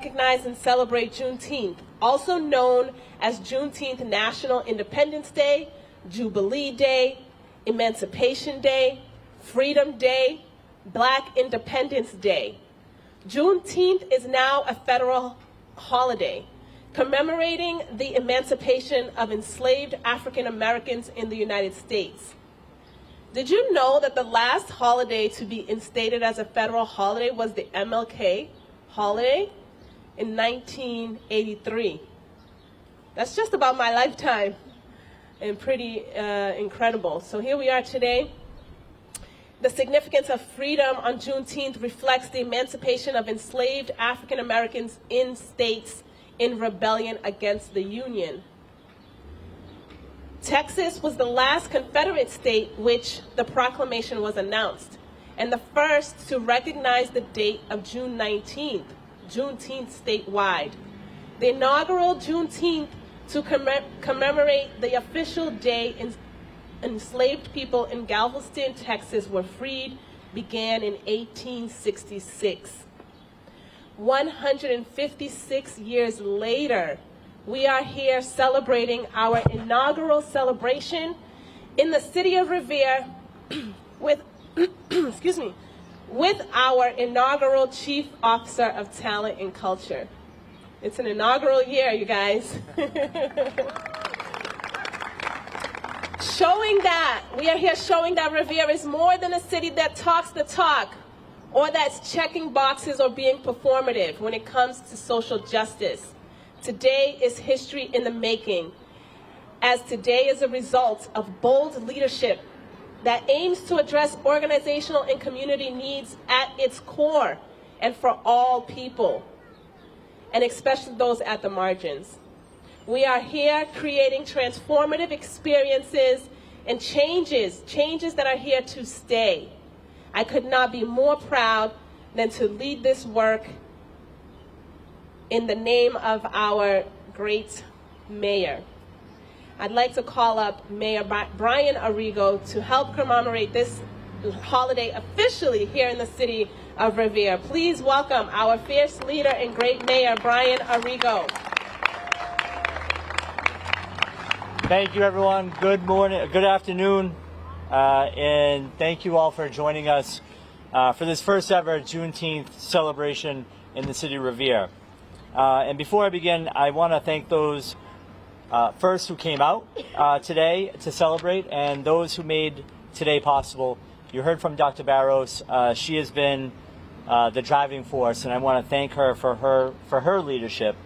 Recognize and celebrate Juneteenth, also known as Juneteenth National Independence Day, Jubilee Day, Emancipation Day, Freedom Day, Black Independence Day. Juneteenth is now a federal holiday commemorating the emancipation of enslaved African Americans in the United States. Did you know that the last holiday to be instated as a federal holiday was the MLK holiday in 1983? That's just about my lifetime and pretty incredible. So here we are today. The significance of freedom on Juneteenth reflects the emancipation of enslaved African Americans in states in rebellion against the Union. Texas was the last Confederate state which the proclamation was announced, and the first to recognize the date of June 19th, Juneteenth statewide. The inaugural Juneteenth to commemorate the official day enslaved people in Galveston, Texas were freed began in 1866. 156 years later, we are here celebrating our inaugural celebration in the city of Revere with, with our inaugural Chief Officer of Talent and Culture. It's an inaugural year, you guys. We are here showing that Revere is more than a city that talks the talk or that's checking boxes or being performative when it comes to social justice. Today is history in the making, as today is a result of bold leadership that aims to address organizational and community needs at its core and for all people, and especially those at the margins. We are here creating transformative experiences and changes that are here to stay. I could not be more proud than to lead this work in the name of our great mayor. I'd like to call up Mayor Brian Arrigo to help commemorate this holiday officially here in the city of Revere. Please welcome our fierce leader and great mayor, Brian Arrigo. Thank you, everyone. Good morning, good afternoon, and thank you all for joining us for this first ever Juneteenth celebration in the city of Revere. And before I begin, I want to thank those first who came out today to celebrate and those who made today possible. You heard from Dr. Barros. She has been the driving force, and I want to thank her for her leadership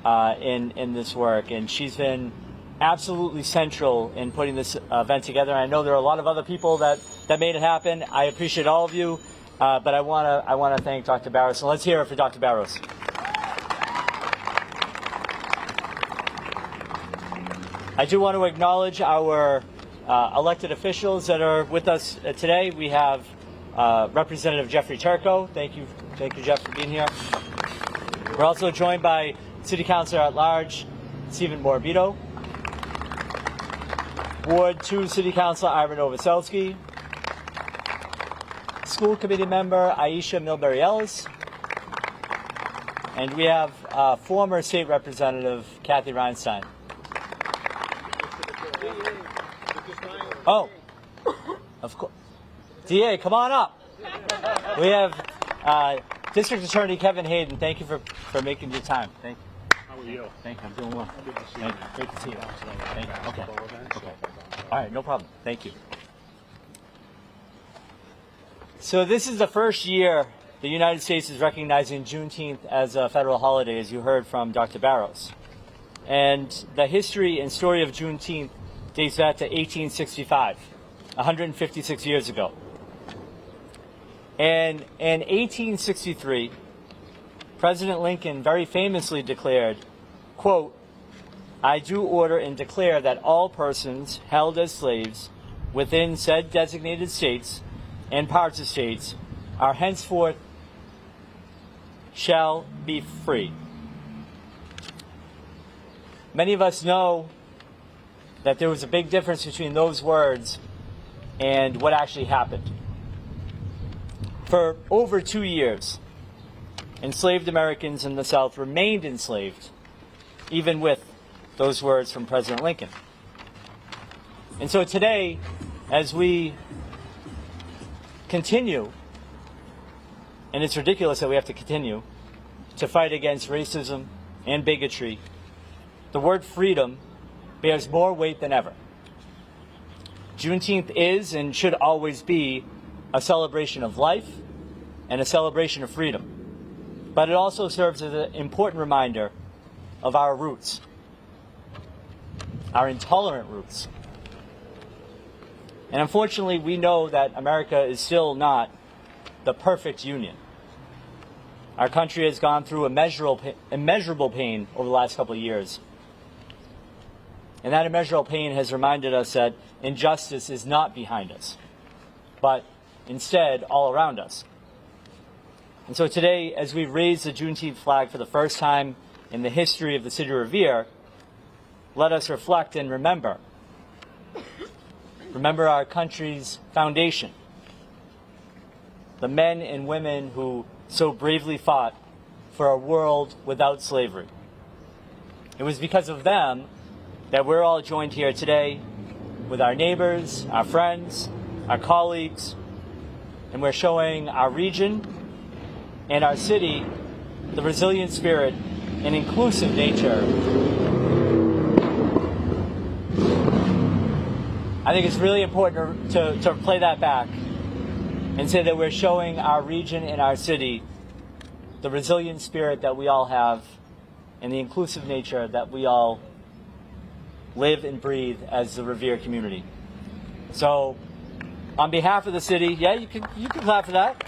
in this work. And she's been absolutely central in putting this event together. I know there are a lot of other people that made it happen. I appreciate all of you, but I want to thank Dr. Barros. So let's hear it for Dr. Barros. I do want to acknowledge our elected officials that are with us today. We have Representative Jeffrey Turco. Thank you, Jeff, for being here. We're also joined by City Councilor at Large Stephen Morabito, Ward 2 City Councilor Ira Novoselsky, School Committee Member Aisha Milbury-Ellis, and we have former State Representative Kathy Reinstein. Oh, of course. DA, come on up. We have District Attorney Kevin Hayden. Thank you for making your time. Thank you. How are you? Thank you. I'm doing well. Good to see Thank you. you. Great to see you. Thank you. Okay. All right, no problem. Thank you. So this is the first year the United States is recognizing Juneteenth as a federal holiday, as you heard from Dr. Barros. And the history and story of Juneteenth dates back to 1865, 156 years ago. And in 1863, President Lincoln very famously declared, quote, "I do order and declare that all persons held as slaves within said designated states and parts of states are henceforth shall be free." Many of us know that there was a big difference between those words and what actually happened. For over 2 years, enslaved Americans in the South remained enslaved, even with those words from President Lincoln. And so today, as we continue, and it's ridiculous that we have to continue, to fight against racism and bigotry, the word freedom bears more weight than ever. Juneteenth is and should always be a celebration of life and a celebration of freedom. But it also serves as an important reminder of our roots, our intolerant roots. And unfortunately, we know that America is still not the perfect union. Our country has gone through immeasurable pain over the last couple of years. And that immeasurable pain has reminded us that injustice is not behind us, but instead all around us. And so today, as we raise the Juneteenth flag for the first time in the history of the city of Revere, let us reflect and remember our country's foundation, the men and women who so bravely fought for a world without slavery. It was because of them that we're all joined here today with our neighbors, our friends, our colleagues, and we're showing our region and our city the resilient spirit and inclusive nature. I think it's really important to play that back and say that we're showing our region and our city the resilient spirit that we all have and the inclusive nature that we all live and breathe as the Revere community. So, on behalf of the city, yeah, you can clap for that.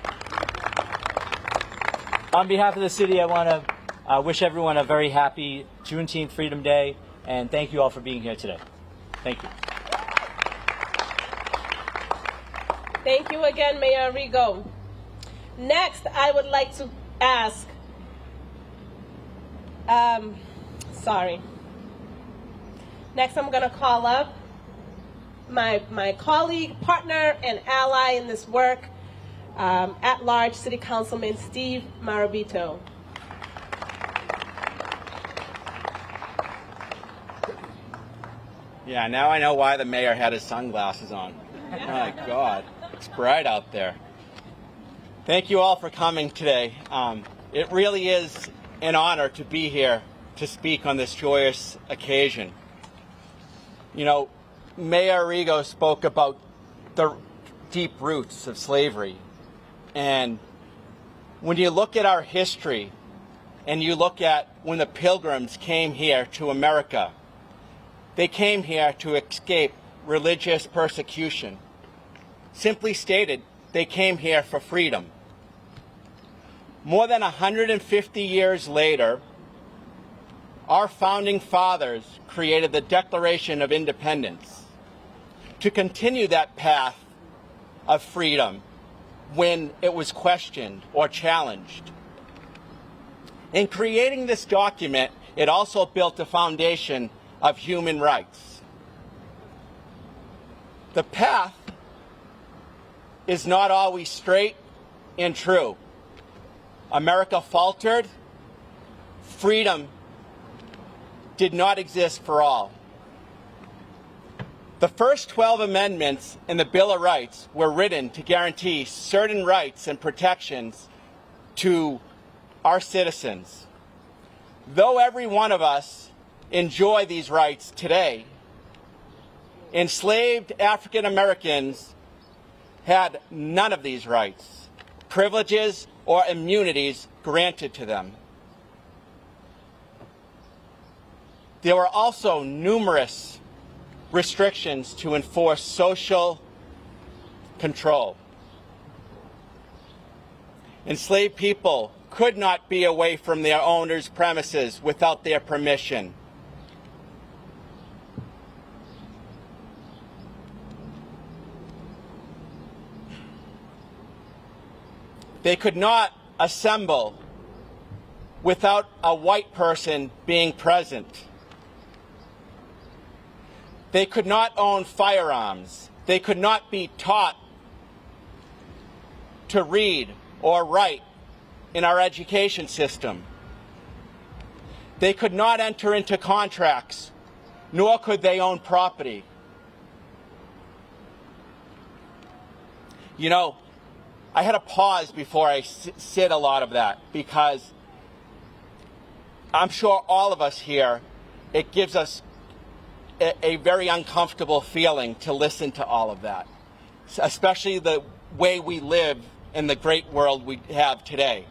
On behalf of the city, I want to wish everyone a very happy Juneteenth Freedom Day, and thank you all for being here today. Thank you. Thank you again, Mayor Arrigo. Next, I would like to ask, Next, I'm going to call up my colleague, partner, and ally in this work, at-large City Councilman Steve Marabito. Yeah, now I know why the mayor had his sunglasses on. My God, it's bright out there. Thank you all for coming today. It really is an honor to be here to speak on this joyous occasion. You know, Mayor Arrigo spoke about the deep roots of slavery. And when you look at our history and you look at when the Pilgrims came here to America, they came here to escape religious persecution. Simply stated, they came here for freedom. More than 150 years later, our founding fathers created the Declaration of Independence to continue that path of freedom when it was questioned or challenged. In creating this document, it also built a foundation of human rights. The path is not always straight and true. America faltered. Freedom did not exist for all. The first 12 amendments in the Bill of Rights were written to guarantee certain rights and protections to our citizens. Though every one of us enjoy these rights today, enslaved African Americans had none of these rights, privileges, or immunities granted to them. There were also numerous restrictions to enforce social control. Enslaved people could not be away from their owners' premises without their permission. They could not assemble without a white person being present. They could not own firearms. They could not be taught to read or write in our education system. They could not enter into contracts, nor could they own property. You know, I had to pause before I said a lot of that, because I'm sure all of us here, it gives us a very uncomfortable feeling to listen to all of that, especially the way we live in the great world we have today.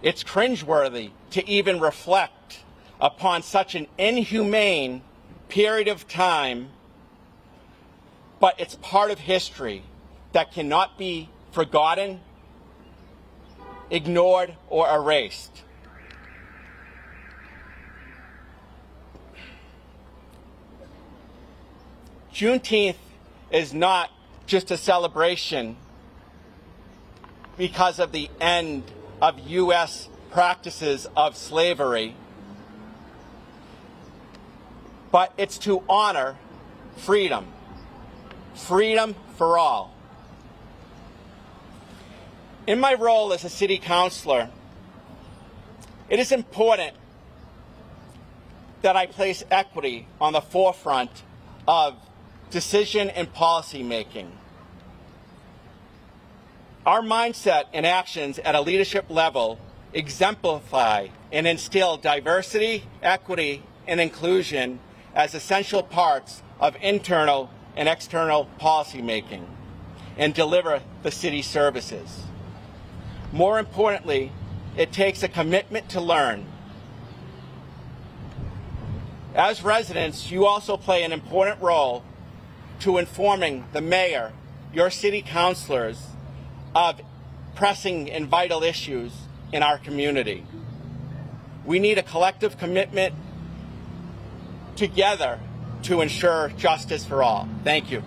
It's cringeworthy to even reflect upon such an inhumane period of time, but it's part of history that cannot be forgotten, ignored, or erased. Juneteenth is not just a celebration because of the end of U.S. practices of slavery, but it's to honor freedom, freedom for all. In my role as a city councilor, it is important that I place equity on the forefront of decision and policy making. Our mindset and actions at a leadership level exemplify and instill diversity, equity, and inclusion as essential parts of internal and external policy making and deliver the city's services. More importantly, it takes a commitment to learn. As residents, you also play an important role to informing the mayor, your city councilors, of pressing and vital issues in our community. We need a collective commitment together to ensure justice for all. Thank you.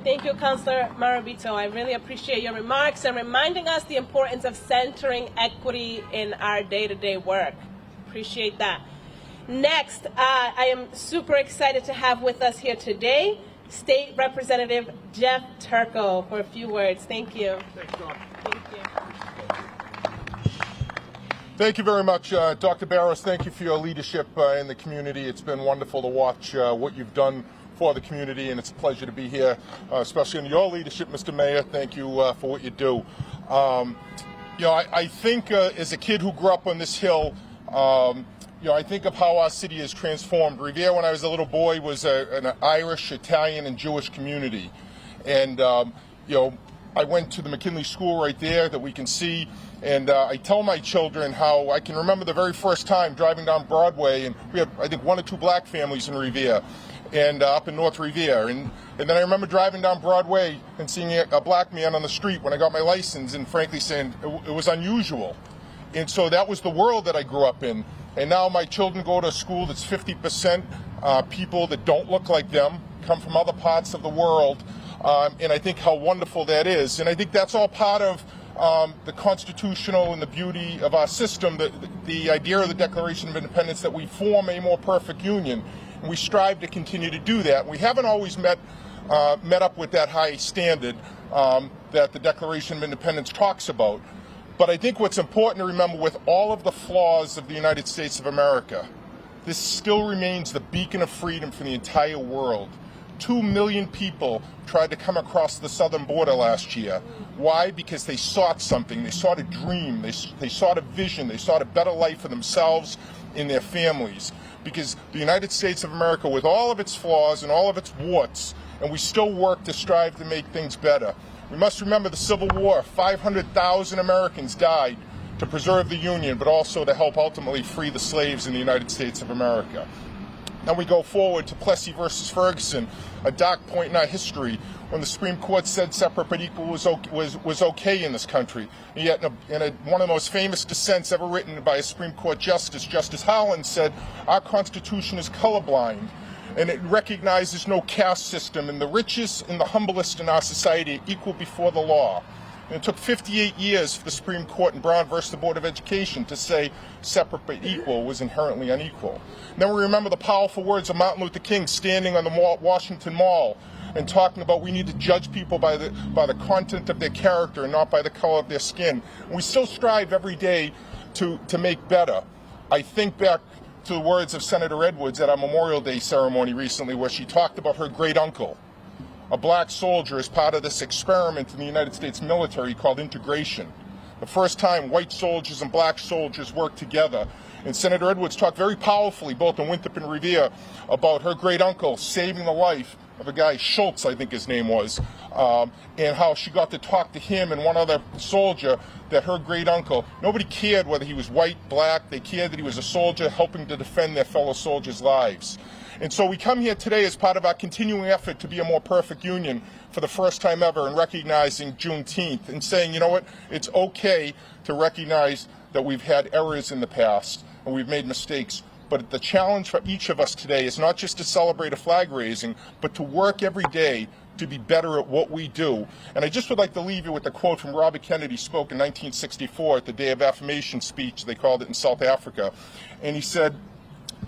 Thank you, Councilor Marabito. I really appreciate your remarks and reminding us the importance of centering equity in our day-to-day work. Appreciate that. Next, I am super excited to have with us here today State Representative Jeff Turco for a few words. Thank you. Thanks, John. Thank you. Thank you very much, Dr. Barros. Thank you for your leadership in the community. It's been wonderful to watch what you've done for the community, and it's a pleasure to be here, especially in your leadership, Mr. Mayor. Thank you for what you do. I think as a kid who grew up on this hill, I think of how our city has transformed. Revere, when I was a little boy, was an Irish, Italian, and Jewish community. And, I went to the McKinley School right there that we can see. And I tell my children how I can remember the very first time driving down Broadway, and we had, I think, 1 or 2 black families in Revere, and up in North Revere. And then I remember driving down Broadway and seeing a black man on the street when I got my license, and frankly saying it was unusual. And so that was the world that I grew up in. And now my children go to a school that's 50% people that don't look like them, come from other parts of the world. And I think how wonderful that is. And I think that's all part of the constitutional and the beauty of our system, the idea of the Declaration of Independence, that we form a more perfect union. And we strive to continue to do that. We haven't always met up with that high standard that the Declaration of Independence talks about. But I think what's important to remember, with all of the flaws of the United States of America, this still remains the beacon of freedom for the entire world. 2 million people tried to come across the southern border last year. Why? Because they sought something. They sought a dream. They sought a vision. They sought a better life for themselves and their families. Because the United States of America, with all of its flaws and all of its warts, and we still work to strive to make things better. We must remember the Civil War. 500,000 Americans died to preserve the Union, but also to help ultimately free the slaves in the United States of America. Then we go forward to Plessy versus Ferguson, a dark point in our history when the Supreme Court said separate but equal was okay in this country. And yet one of the most famous dissents ever written by a Supreme Court justice, Justice Howland, said, our Constitution is colorblind, and it recognizes no caste system, and the richest and the humblest in our society are equal before the law. And it took 58 years for the Supreme Court in Brown versus the Board of Education to say separate but equal was inherently unequal. And then we remember the powerful words of Martin Luther King standing on the Washington Mall and talking about we need to judge people by the content of their character and not by the color of their skin. And we still strive every day to make better. I think back to the words of Senator Edwards at our Memorial Day ceremony recently, where she talked about her great uncle, a black soldier, as part of this experiment in the United States military called integration. The first time white soldiers and black soldiers worked together. And Senator Edwards talked very powerfully, both in Winthrop and Revere, about her great uncle saving the life of a guy, Schultz, I think his name was, and how she got to talk to him and one other soldier, that her great uncle, nobody cared whether he was white, black, they cared that he was a soldier helping to defend their fellow soldiers' lives. And so we come here today as part of our continuing effort to be a more perfect union for the first time ever, in recognizing Juneteenth and saying, you know what, it's okay to recognize that we've had errors in the past and we've made mistakes. But the challenge for each of us today is not just to celebrate a flag raising, but to work every day to be better at what we do. And I just would like to leave you with a quote from Robert Kennedy, spoke in 1964 at the Day of Affirmation speech, they called it in South Africa. And he said,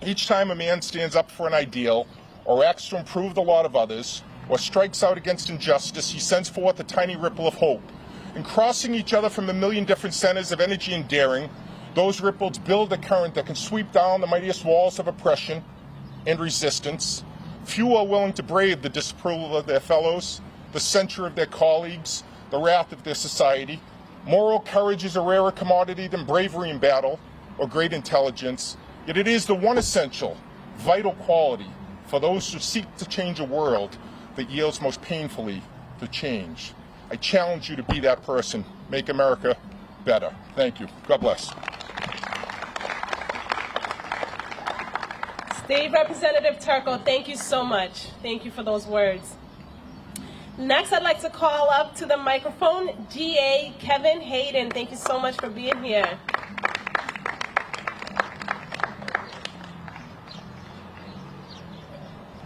each time a man stands up for an ideal, or acts to improve the lot of others, or strikes out against injustice, he sends forth a tiny ripple of hope. In crossing each other from a million different centers of energy and daring, those ripples build a current that can sweep down the mightiest walls of oppression and resistance. Few are willing to brave the disapproval of their fellows, the censure of their colleagues, the wrath of their society. Moral courage is a rarer commodity than bravery in battle or great intelligence, yet it is the one essential, vital quality for those who seek to change a world that yields most painfully to change. I challenge you to be that person. Make America better. Thank you. God bless. State Representative Turco, thank you so much. Thank you for those words. Next, I'd like to call up to the microphone GA Kevin Hayden. Thank you so much for being here.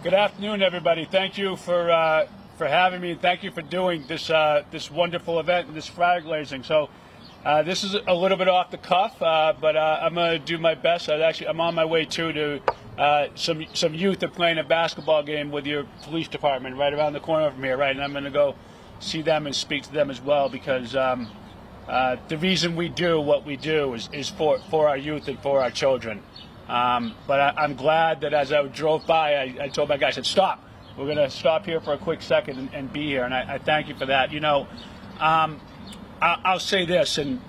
Good afternoon, everybody. Thank you for having me. Thank you for doing this this wonderful event and this flag raising. So this is a little bit off the cuff, but I'm going to do my best. I'm on my way to some youth are playing a basketball game with your police department right around the corner from here, right? And I'm going to go see them and speak to them as well, because the reason we do what we do is for our youth and for our children. But I'm glad that as I drove by, I told my guy, I said, stop. We're going to stop here for a quick second and be here. And I thank you for that. You know, I'll say this, and,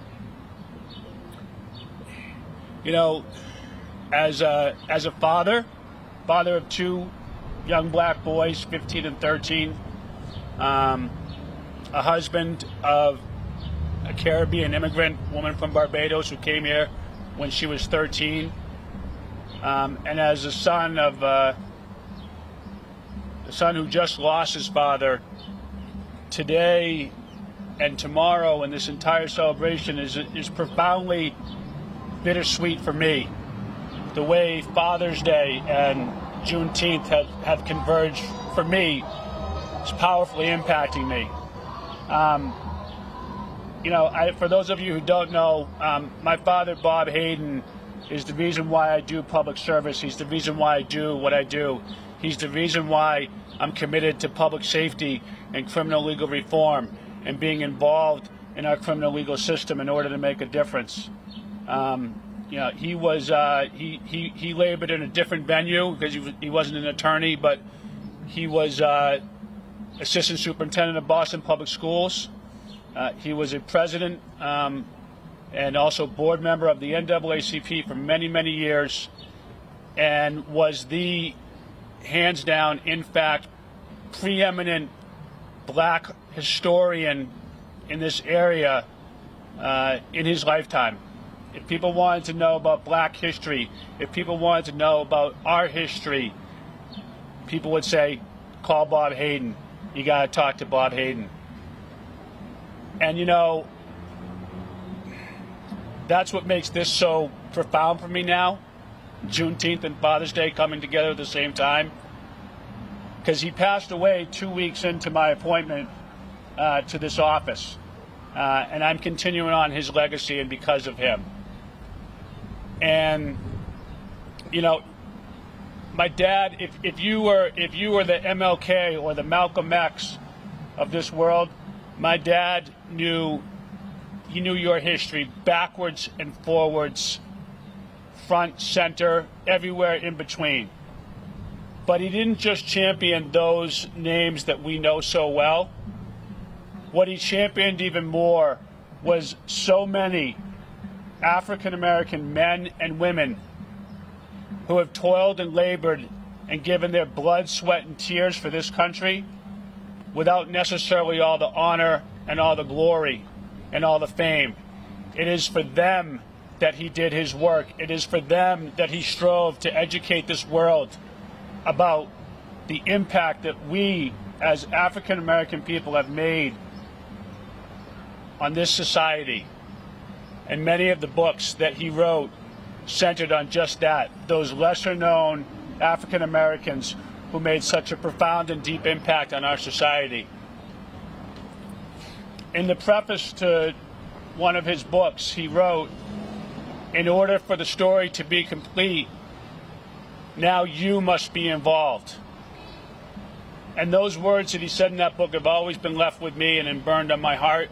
you know, as a father of two young black boys, 15 and 13, a husband of a Caribbean immigrant woman from Barbados who came here when she was 13, and as a son of a son who just lost his father, today and tomorrow and this entire celebration is profoundly bittersweet for me. The way Father's Day and Juneteenth have converged for me is powerfully impacting me. You know, for those of you who don't know, my father, Bob Hayden, is the reason why I do public service. He's the reason why I do what I do. He's the reason why I'm committed to public safety and criminal legal reform and being involved in our criminal legal system in order to make a difference. You know, he was he labored in a different venue because he wasn't an attorney, but he was assistant superintendent of Boston Public Schools. He was a president and also board member of the NAACP for many, many years, and was the hands down, in fact, preeminent black historian in this area in his lifetime. If people wanted to know about black history, if people wanted to know about our history, people would say, call Bob Hayden. You got to talk to Bob Hayden. And, you know, that's what makes this so profound for me now, Juneteenth and Father's Day coming together at the same time. Because he passed away 2 weeks into my appointment to this office. And I'm continuing on his legacy and because of him. And, you know, my dad, if you were the MLK or the Malcolm X of this world, my dad knew your history backwards and forwards, front, center, everywhere in between. But he didn't just champion those names that we know so well. What he championed even more was so many African American men and women who have toiled and labored and given their blood, sweat, and tears for this country without necessarily all the honor and all the glory and all the fame. It is for them that he did his work. It is for them that he strove to educate this world about the impact that we as African American people have made on this society. And many of the books that he wrote centered on just that, those lesser known African Americans who made such a profound and deep impact on our society. In the preface to one of his books, he wrote, "In order for the story to be complete, now you must be involved." And those words that he said in that book have always been left with me and burned on my heart,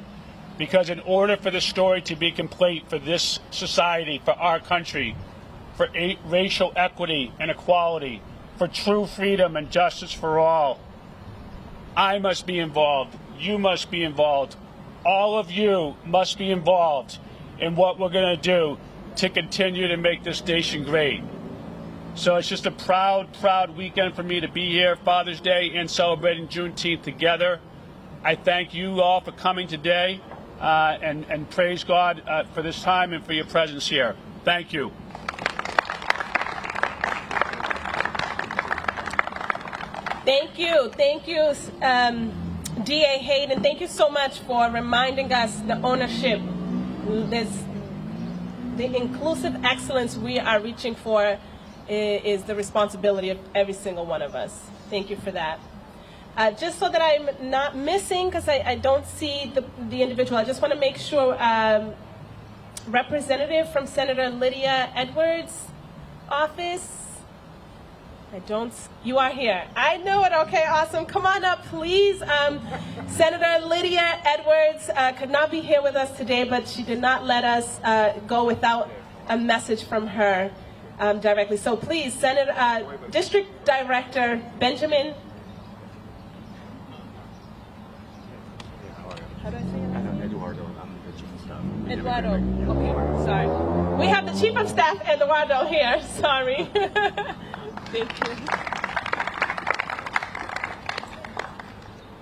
because in order for the story to be complete for this society, for our country, for racial equity and equality, for true freedom and justice for all, I must be involved. You must be involved. All of you must be involved in what we're going to do to continue to make this nation great. So it's just a proud, proud weekend for me to be here, Father's Day and celebrating Juneteenth together. I thank you all for coming today and praise God for this time and for your presence here. Thank you. Thank you, D.A. Hayden. Thank you so much for reminding us the ownership, the inclusive excellence we are reaching for is the responsibility of every single one of us. Thank you for that. Just so that I'm not missing, because I don't see the individual, I just want to make sure representative from Senator Lydia Edwards' office. You are here. I know it. Okay, awesome. Come on up, please. Senator Lydia Edwards could not be here with us today, but she did not let us go without a message from her directly. So please, District Director Benjamin. How do I say it? Eduardo, I'm the Chief of Staff. Eduardo. Okay, sorry. We have the Chief of Staff, Eduardo, here. Sorry. Thank you.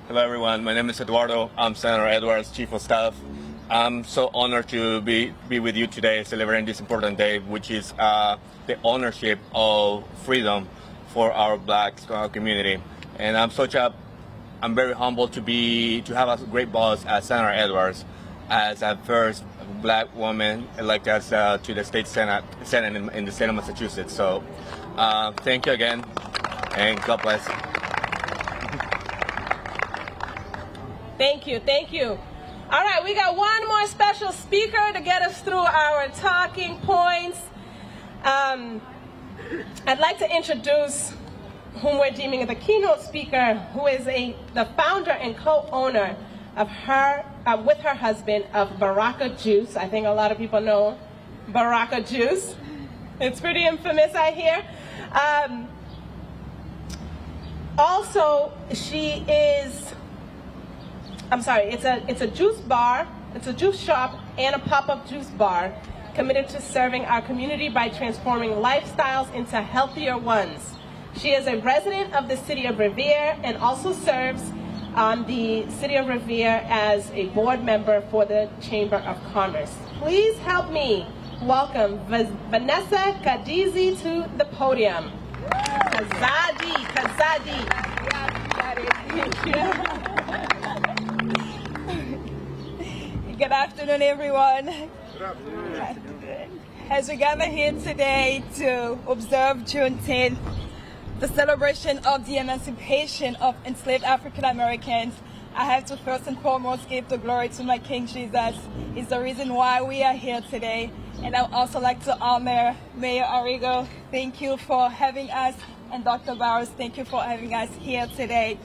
Hello, everyone. My name is Eduardo. I'm Senator Edwards, Chief of Staff. I'm so honored to be with you today, celebrating this important day, which is the ownership of freedom for our Black community. And I'm very humbled to have a great boss as Senator Edwards, as a first Black woman elected to the state Senate in the state of Massachusetts. So thank you again, and God bless. Thank you. All right, we got one more special speaker to get us through our talking points. I'd like to introduce whom we're deeming the keynote speaker, who is the founder and co-owner of with her husband, of Baraka Juice. I think a lot of people know Baraka Juice. It's pretty infamous, I hear. Also, it's a juice bar, it's a juice shop and a pop-up juice bar committed to serving our community by transforming lifestyles into healthier ones. She is a resident of the city of Revere and also serves on the city of Revere as a board member for the Chamber of Commerce. Please help me welcome Vanessa Kadizi to the podium. Kazadi. Thank you. Good afternoon, everyone. Good afternoon. As we gather here today to observe Juneteenth, the celebration of the emancipation of enslaved African Americans, I have to first and foremost give the glory to my King Jesus. He's the reason why we are here today. And I would also like to honor Mayor Arrigo. Thank you for having us and Dr. Barros, thank you for having us here today.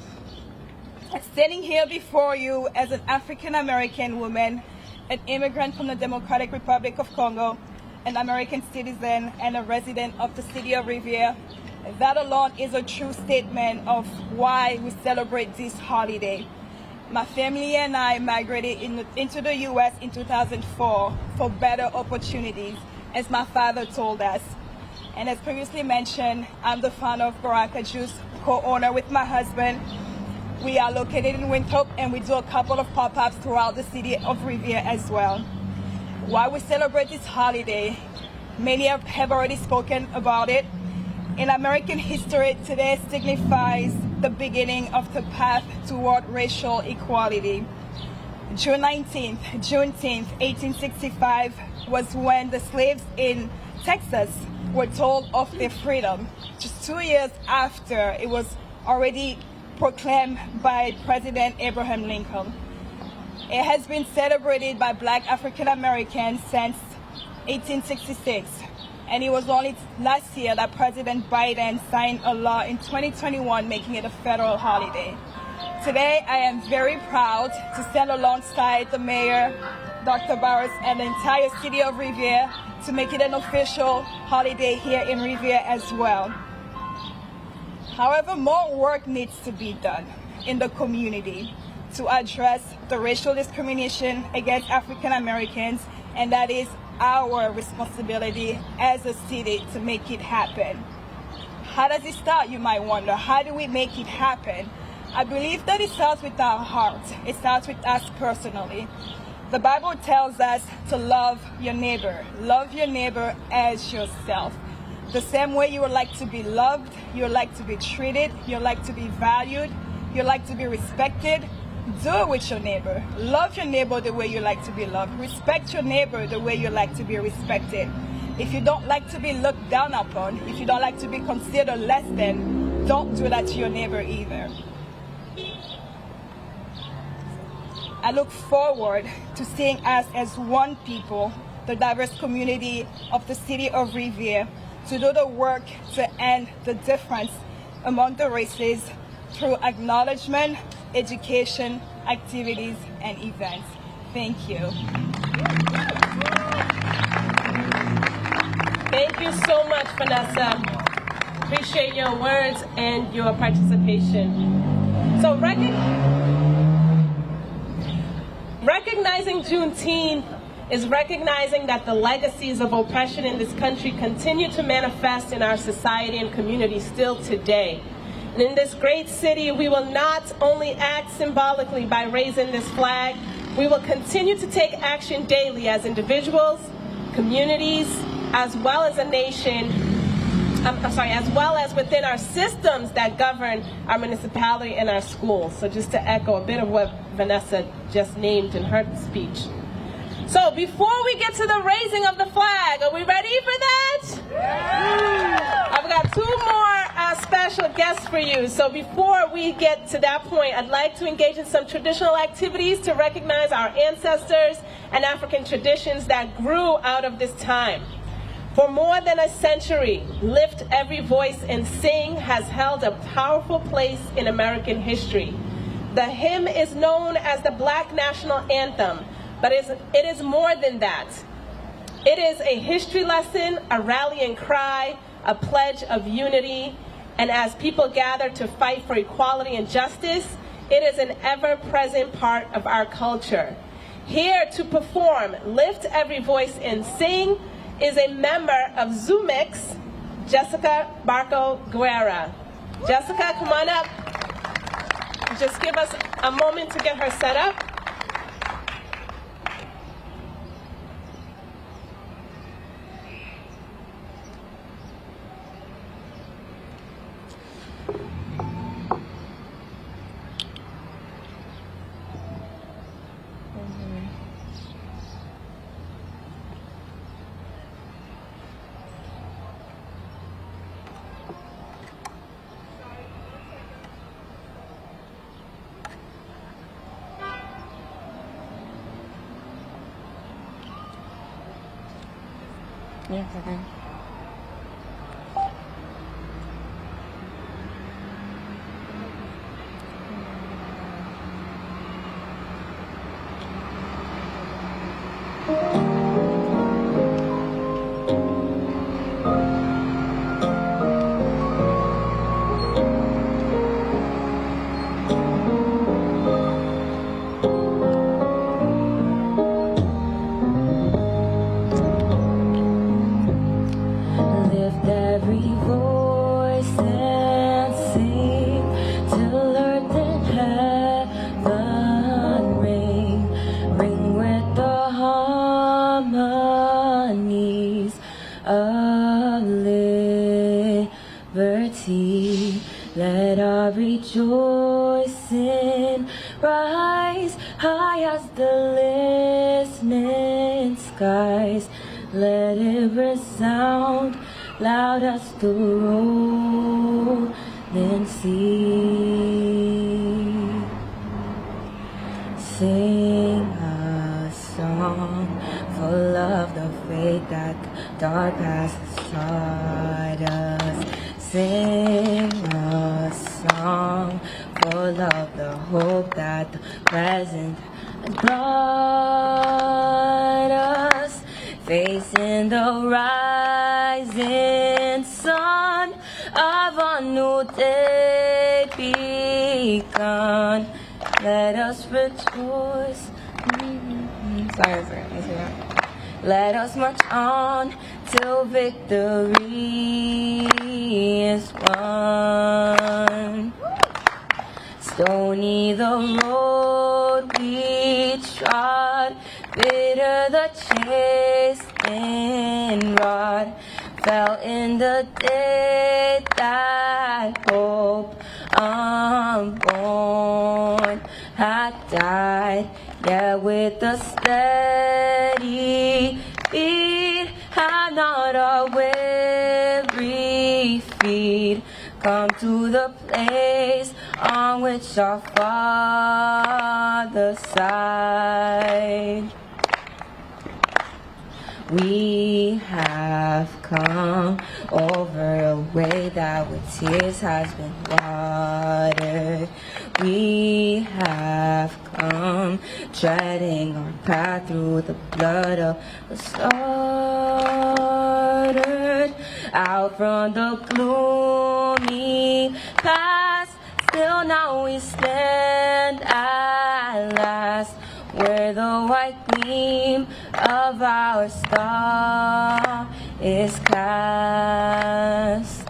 Standing here before you as an African-American woman, an immigrant from the Democratic Republic of Congo, an American citizen, and a resident of the city of Revere, that alone is a true statement of why we celebrate this holiday. My family and I migrated into the U.S. in 2004 for better opportunities, as my father told us. And as previously mentioned, I'm the founder of Baraka Juice, co-owner with my husband. We are located in Winthrop, and we do a couple of pop-ups throughout the city of Revere as well. Why we celebrate this holiday, many have already spoken about it. In American history, today signifies the beginning of the path toward racial equality. Juneteenth, 1865, was when the slaves in Texas were told of their freedom, just 2 years after it was already proclaimed by President Abraham Lincoln. It has been celebrated by Black African Americans since 1866, and it was only last year that President Biden signed a law in 2021 making it a federal holiday. Today, I am very proud to stand alongside the mayor, Dr. Barros, and the entire city of Revere to make it an official holiday here in Revere as well. However, more work needs to be done in the community to address the racial discrimination against African Americans, and that is our responsibility as a city to make it happen. How does it start, you might wonder? How do we make it happen? I believe that it starts with our heart. It starts with us personally. The Bible tells us to love your neighbor. Love your neighbor as yourself. The same way you would like to be loved, you would like to be treated, you would like to be valued, you would like to be respected. Do it with your neighbor. Love your neighbor the way you like to be loved. Respect your neighbor the way you like to be respected. If you don't like to be looked down upon, if you don't like to be considered less than, don't do that to your neighbor either. I look forward to seeing us as one people, the diverse community of the city of Revere, to do the work to end the difference among the races through acknowledgement, education, activities, and events. Thank you. Thank you so much, Vanessa. Appreciate your words and your participation. So recognizing Juneteenth is recognizing that the legacies of oppression in this country continue to manifest in our society and community still today. And in this great city, we will not only act symbolically by raising this flag, we will continue to take action daily as individuals, communities, as well as a nation, as well as within our systems that govern our municipality and our schools. So just to echo a bit of what Vanessa just named in her speech. So before we get to the raising of the flag, are we ready for that? Yeah. I've got two more special guests for you. So before we get to that point, I'd like to engage in some traditional activities to recognize our ancestors and African traditions that grew out of this time. For more than a century, Lift Every Voice and Sing has held a powerful place in American history. The hymn is known as the Black National Anthem, but it is more than that. It is a history lesson, a rallying cry, a pledge of unity, and as people gather to fight for equality and justice, it is an ever-present part of our culture. Here to perform Lift Every Voice and Sing is a member of Zoomix, Jessica Barco Guerra. Jessica, come on up. Just give us a moment to get her set up. Yes, okay. rejoicing, rise high as the listening skies. Let it resound loud as the rolling sea. Sing a song full of the faith that dark past taught us. Sing a song full of the hope that the present brought us. Facing the rising sun of a new day begun. Let us rejoice. Sorry. Let us march on till victory is won. Stony the road we trod, bitter the chastening rod, fell in the day that hope unborn had died. Yeah, with a steady beat, had not our weary feet come to the place on which our Father sighed. We have come over a way that with tears has been watered. We have come treading our path through the blood of the slaughtered. Out from the gloomy past, still now we stand at last, where the white gleam of our star is cast.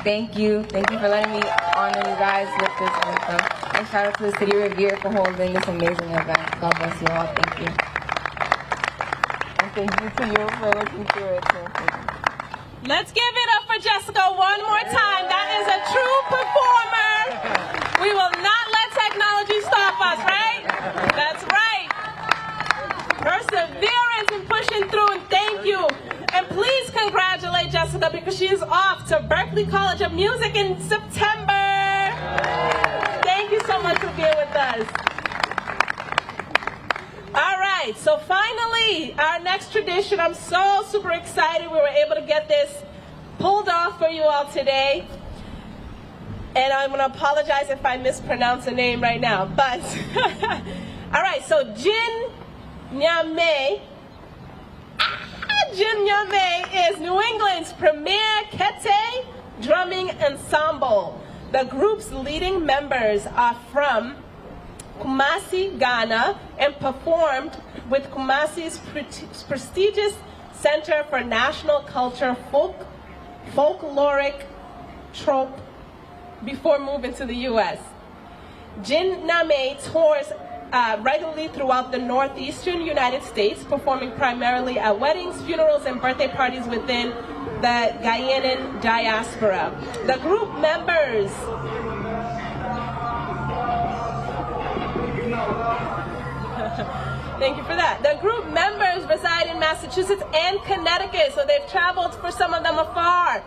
Thank you for letting me honor you guys with this anthem. And shout out to the City of Revere for holding this amazing event. God bless you all. Thank you. And thank you to you for looking through it too. Let's give it up for Jessica one more time. That is a true performer. We will not let technology stop us, right? That's right. Perseverance and pushing through, and thank you. And please congratulate Jessica because she is off to Berklee College of Music in September. Thank you so much for being with us. All right, so finally, our next tradition. I'm so super excited we were able to get this pulled off for you all today. And I'm going to apologize if I mispronounce the name right now. But, all right, so Juneteenth is New England's premier kete drumming ensemble. The group's leading members are from Kumasi, Ghana, and performed with Kumasi's prestigious Center for National Culture Folkloric Troupe before moving to the U.S. Juneteenth tours regularly throughout the northeastern United States, performing primarily at weddings, funerals, and birthday parties within the Guyanan diaspora. The group members thank you for that. The group members reside in Massachusetts and Connecticut, so they've traveled for some of them afar.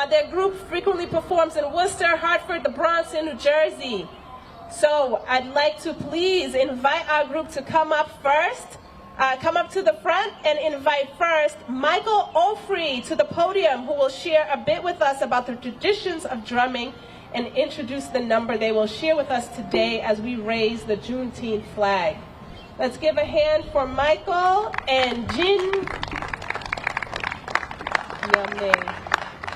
Their group frequently performs in Worcester, Hartford, the Bronx, and New Jersey. So I'd like to please invite our group to come up first, come up to the front, and invite first Michael Ofrey to the podium, who will share a bit with us about the traditions of drumming and introduce the number they will share with us today as we raise the Juneteenth flag. Let's give a hand for Michael and Jin. Yummy.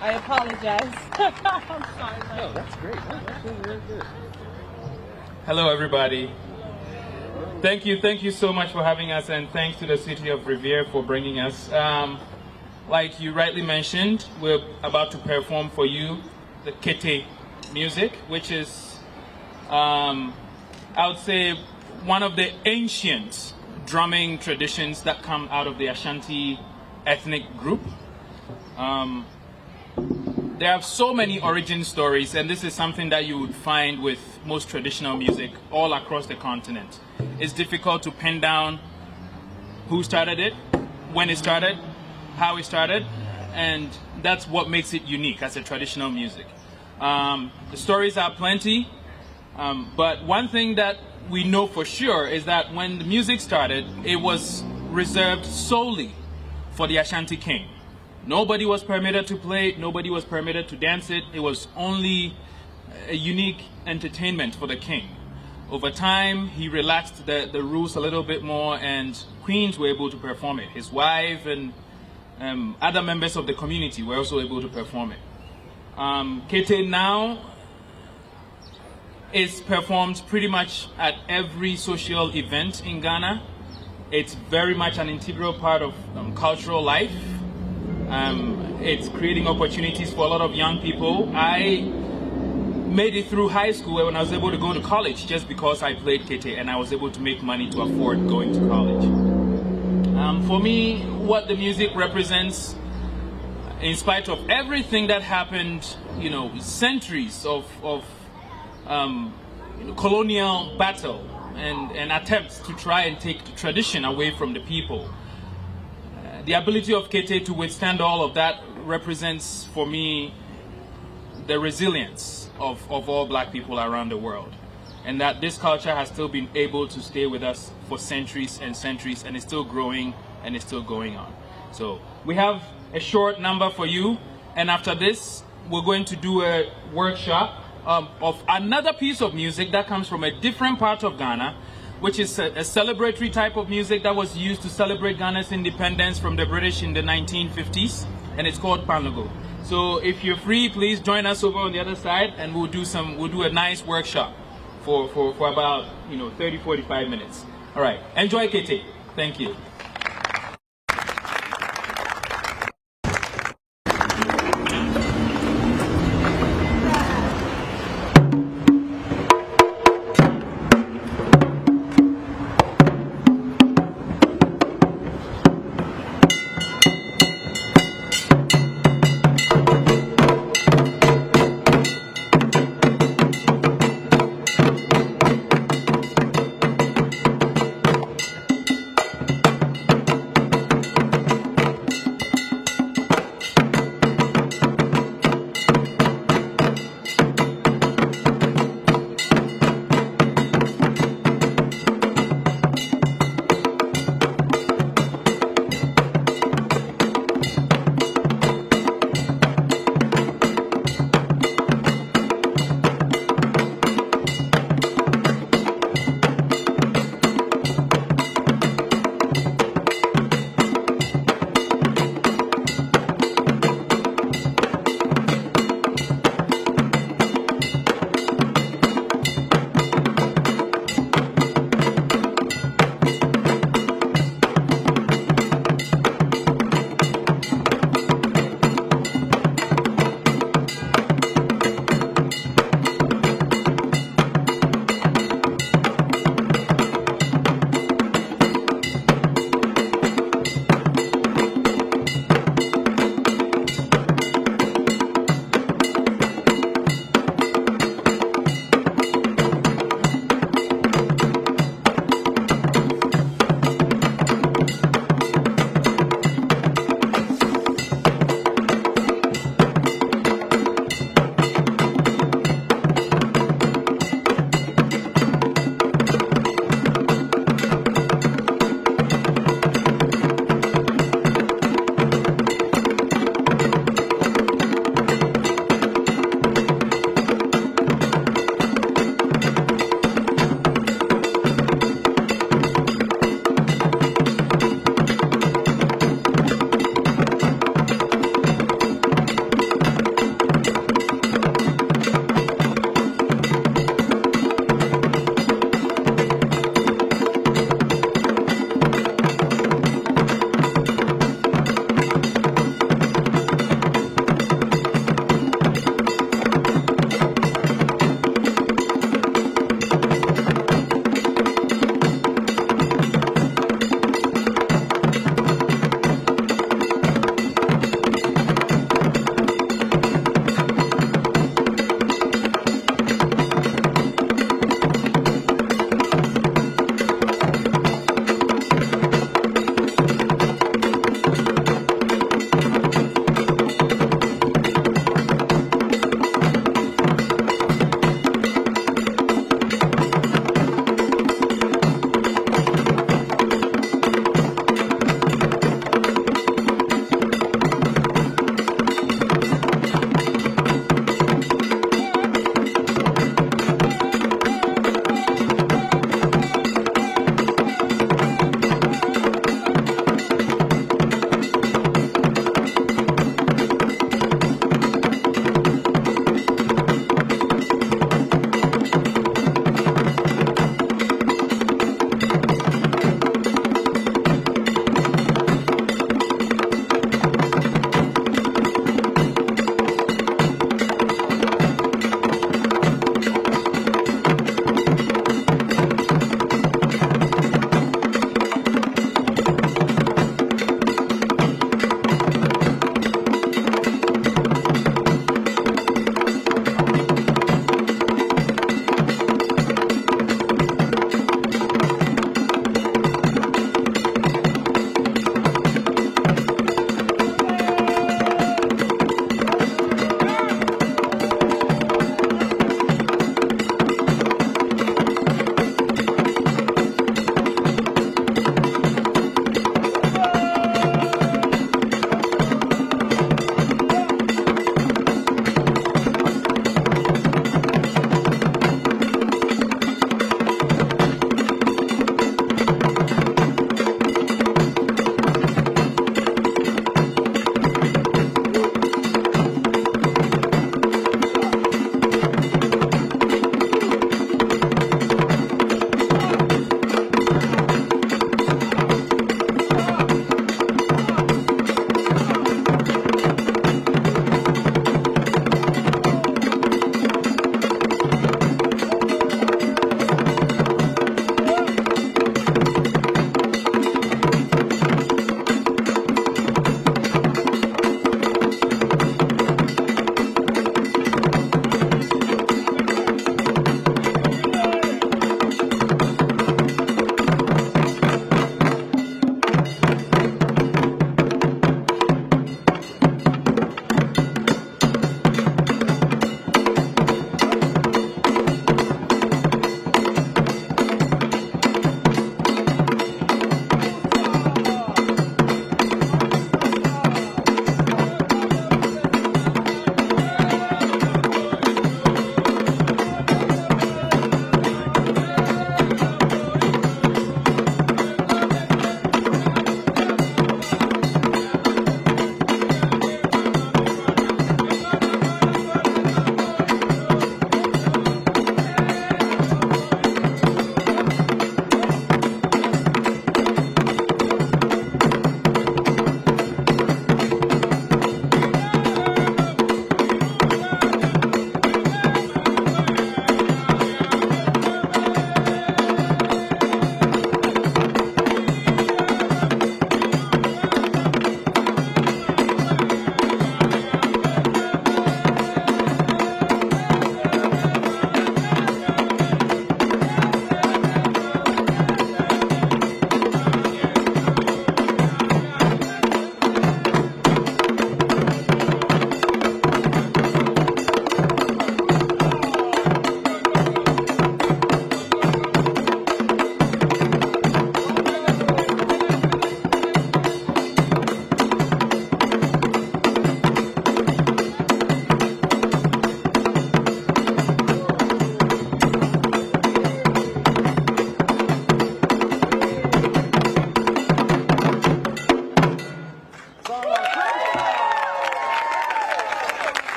I apologize. I'm sorry. No, that's great. That's really good. Hello, everybody. Thank you so much for having us, and thanks to the City of Revere for bringing us. Like you rightly mentioned, we're about to perform for you the kete music, which is, I would say, one of the ancient drumming traditions that come out of the Ashanti ethnic group. there are so many origin stories, and this is something that you would find with most traditional music all across the continent. It's difficult to pin down who started it, when it started, how it started, and that's what makes it unique as a traditional music. The stories are plenty, but one thing that we know for sure is that when the music started, it was reserved solely for the Ashanti king. Nobody was permitted to play it, nobody was permitted to dance it. It was only a unique entertainment for the king. Over time, he relaxed the rules a little bit more, and queens were able to perform it. His wife and other members of the community were also able to perform it. Kete now is performed pretty much at every social event in Ghana. It's very much an integral part of cultural life. It's creating opportunities for a lot of young people. I made it through high school when I was able to go to college just because I played Kete, and I was able to make money to afford going to college. For me, what the music represents, in spite of everything that happened, centuries of colonial battle and attempts to try and take the tradition away from the people, the ability of Kete to withstand all of that represents for me the resilience of all black people around the world, and that this culture has still been able to stay with us for centuries and centuries, and it's still growing and it's still going on. So we have a short number for you, and after this we're going to do a workshop of another piece of music that comes from a different part of Ghana, which is a celebratory type of music that was used to celebrate Ghana's independence from the British in the 1950s, and it's called Panlogo. So if you're free, please join us over on the other side, and we'll do a nice workshop for about 30-45 minutes. All right, enjoy Kete. Thank you.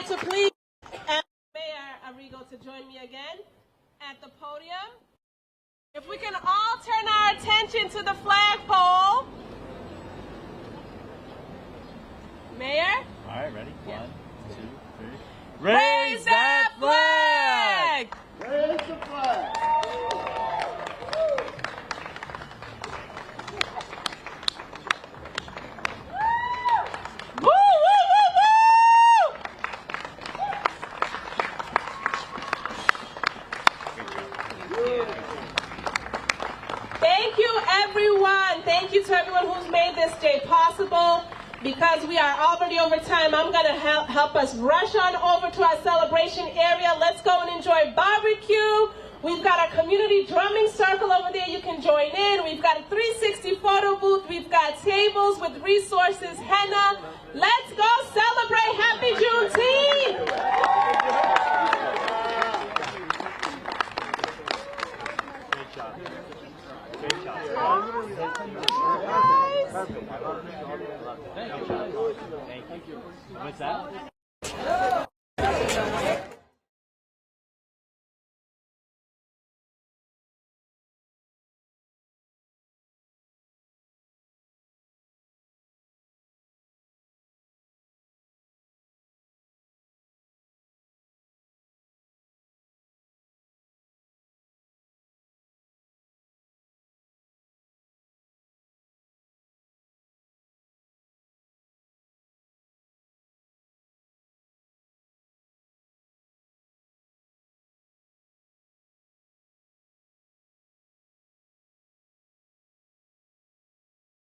to please ask Mayor Arrigo to join me again at the podium. If we can all turn our attention to the flagpole. Mayor? All right, ready? Yeah. 1, 2, 3. Raise that flag! Raise the flag. Woo, woo, woo, woo! Thank you, everyone. Thank you to everyone who's made this day possible. Because we are already over time, I'm going to help us rush on over to our celebration area. Let's go and enjoy barbecue. We've got a community drumming circle over there. You can join in. We've got a 360 photo booth. We've got tables with resources, henna. Let's go celebrate. Happy Juneteenth. Great job. Great job. Perfect. I love it. Thank you. Thank you. What's that?